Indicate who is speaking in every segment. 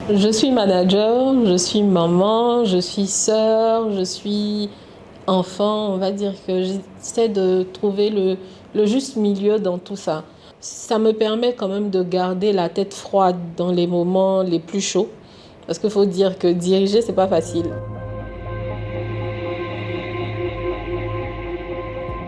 Speaker 1: Je suis manager, je suis maman, je suis sœur, je suis enfant. On va dire que j'essaie de trouver le juste milieu dans tout ça. Ça me permet quand même de garder la tête froide dans les moments les plus chauds. Parce qu'il faut dire que diriger, c'est pas facile.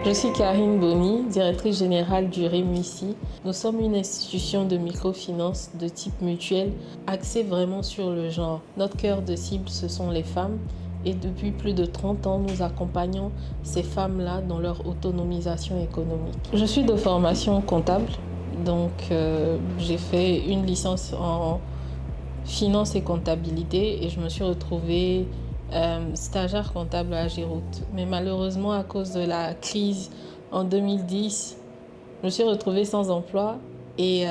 Speaker 1: Je suis Karine Boni, directrice générale du REMUSI. Nous sommes une institution de microfinance de type mutuel axée vraiment sur le genre. Notre cœur de cible, ce sont les femmes et depuis plus de 30 ans, nous accompagnons ces femmes-là dans leur autonomisation économique. Je suis de formation comptable, donc j'ai fait une licence en finance et comptabilité et je me suis retrouvée stagiaire comptable à Géroute. Mais malheureusement, à cause de la crise en 2010, je me suis retrouvée sans emploi et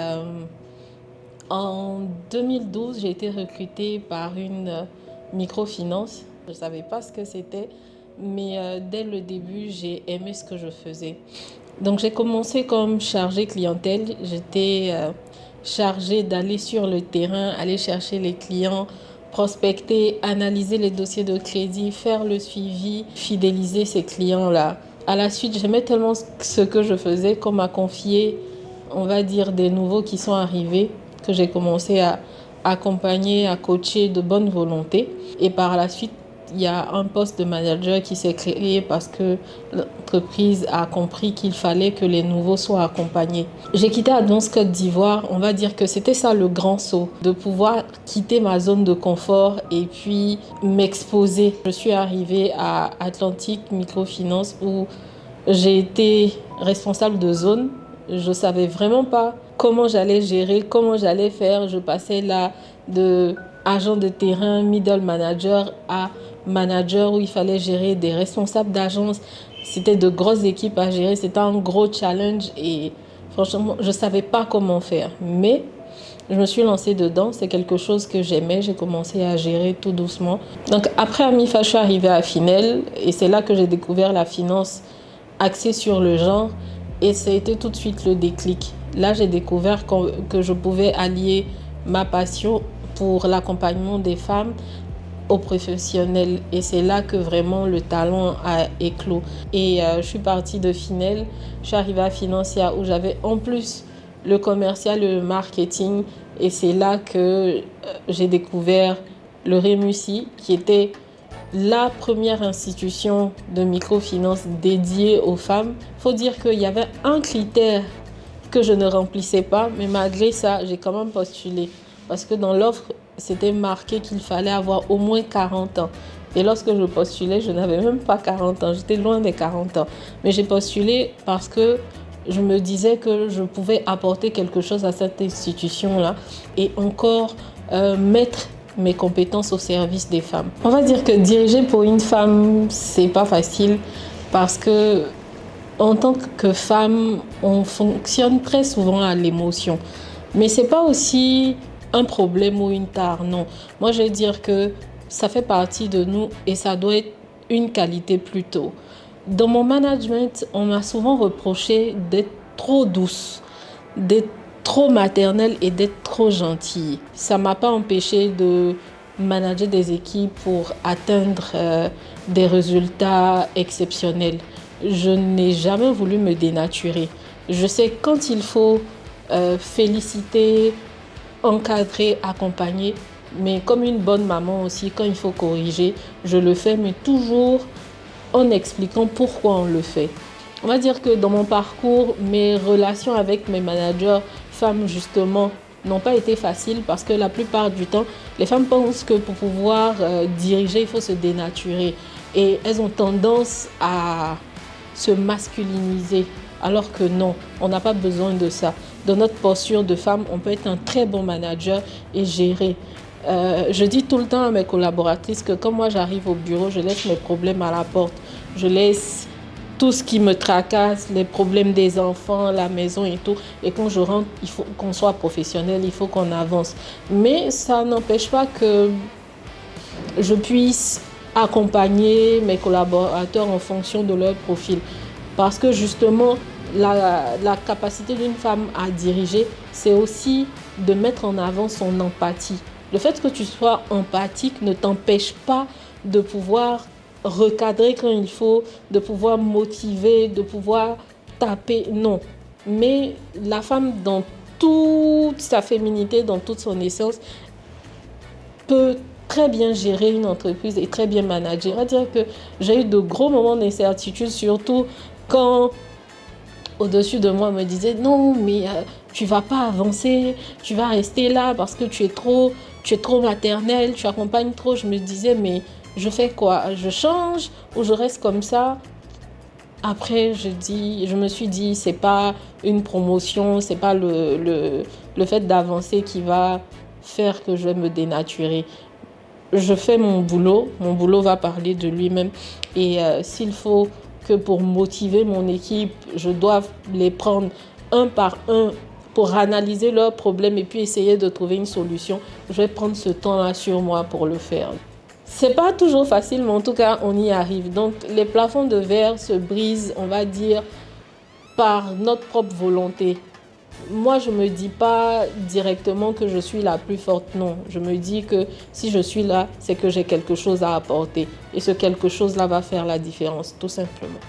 Speaker 1: en 2012, j'ai été recrutée par une microfinance. Je ne savais pas ce que c'était, mais dès le début, j'ai aimé ce que je faisais. Donc j'ai commencé comme chargée clientèle. J'étais chargée d'aller sur le terrain, aller chercher les clients, prospecter, analyser les dossiers de crédit, faire le suivi, fidéliser ces clients-là. À la suite, j'aimais tellement ce que je faisais qu'on m'a confié, on va dire, des nouveaux qui sont arrivés, que j'ai commencé à accompagner, à coacher de bonne volonté. Et par la suite, il y a un poste de manager qui s'est créé parce que l'entreprise a compris qu'il fallait que les nouveaux soient accompagnés. J'ai quitté Advance Côte d'Ivoire. On va dire que c'était ça le grand saut, de pouvoir quitter ma zone de confort et puis m'exposer. Je suis arrivée à Atlantique Microfinance où j'ai été responsable de zone. Je ne savais vraiment pas comment j'allais gérer, comment j'allais faire. Je passais là de agent de terrain, middle manager à manager où il fallait gérer des responsables d'agence. C'était de grosses équipes à gérer, c'était un gros challenge et franchement, je ne savais pas comment faire. Mais je me suis lancée dedans, c'est quelque chose que j'aimais, j'ai commencé à gérer tout doucement. Donc après Amifa, je suis arrivée à Finel et c'est là que j'ai découvert la finance axée sur le genre et ça a été tout de suite le déclic. Là, j'ai découvert que je pouvais allier ma passion pour l'accompagnement des femmes aux professionnels et c'est là que vraiment le talent a éclos. Et je suis partie de Finel, je suis arrivée à Financia où j'avais en plus le commercial et le marketing et c'est là que j'ai découvert le REMUSI qui était la première institution de microfinance dédiée aux femmes. Il faut dire qu'il y avait un critère que je ne remplissais pas, mais malgré ça, j'ai quand même postulé. Parce que dans l'offre, c'était marqué qu'il fallait avoir au moins 40 ans. Et lorsque je postulais, je n'avais même pas 40 ans, j'étais loin des 40 ans. Mais j'ai postulé parce que je me disais que je pouvais apporter quelque chose à cette institution-là et encore mettre mes compétences au service des femmes. On va dire que diriger pour une femme, c'est pas facile parce que en tant que femme, on fonctionne très souvent à l'émotion. Mais c'est pas aussi un problème ou une tare, non. Moi, je vais dire que ça fait partie de nous et ça doit être une qualité plutôt. Dans mon management, on m'a souvent reproché d'être trop douce, d'être trop maternelle et d'être trop gentille. Ça ne m'a pas empêché de manager des équipes pour atteindre des résultats exceptionnels. Je n'ai jamais voulu me dénaturer. Je sais quand il faut féliciter, encadrer, accompagner, mais comme une bonne maman aussi, quand il faut corriger, je le fais, mais toujours en expliquant pourquoi on le fait. On va dire que dans mon parcours, mes relations avec mes managers femmes, justement, n'ont pas été faciles parce que la plupart du temps, les femmes pensent que pour pouvoir diriger, il faut se dénaturer. Et elles ont tendance à se masculiniser, alors que non, on n'a pas besoin de ça. Dans notre posture de femme, on peut être un très bon manager et gérer. Je dis tout le temps à mes collaboratrices que quand moi j'arrive au bureau, je laisse mes problèmes à la porte. Je laisse tout ce qui me tracasse, les problèmes des enfants, la maison et tout. Et quand je rentre, il faut qu'on soit professionnel, il faut qu'on avance. Mais ça n'empêche pas que je puisse accompagner mes collaborateurs en fonction de leur profil. Parce que justement, la capacité d'une femme à diriger, c'est aussi de mettre en avant son empathie. Le fait que tu sois empathique ne t'empêche pas de pouvoir recadrer quand il faut, de pouvoir motiver, de pouvoir taper, non. Mais la femme, dans toute sa féminité, dans toute son essence, peut très bien gérer une entreprise et très bien manager. On va dire que j'ai eu de gros moments d'incertitude, surtout quand au-dessus de moi me disait non, mais tu vas pas avancer, tu vas rester là parce que tu es trop maternelle, tu accompagnes trop. Je me disais, mais je fais quoi? Je change ou je reste comme ça? Après, je me suis dit, c'est pas une promotion, c'est pas le fait d'avancer qui va faire que je vais me dénaturer. Je fais mon boulot va parler de lui-même. Et s'il faut que pour motiver mon équipe, je dois les prendre un par un pour analyser leurs problèmes et puis essayer de trouver une solution, je vais prendre ce temps-là sur moi pour le faire. C'est pas toujours facile, mais en tout cas, on y arrive. Donc, les plafonds de verre se brisent, on va dire, par notre propre volonté. Moi, je ne me dis pas directement que je suis la plus forte, non. Je me dis que si je suis là, c'est que j'ai quelque chose à apporter. Et ce quelque chose-là va faire la différence, tout simplement.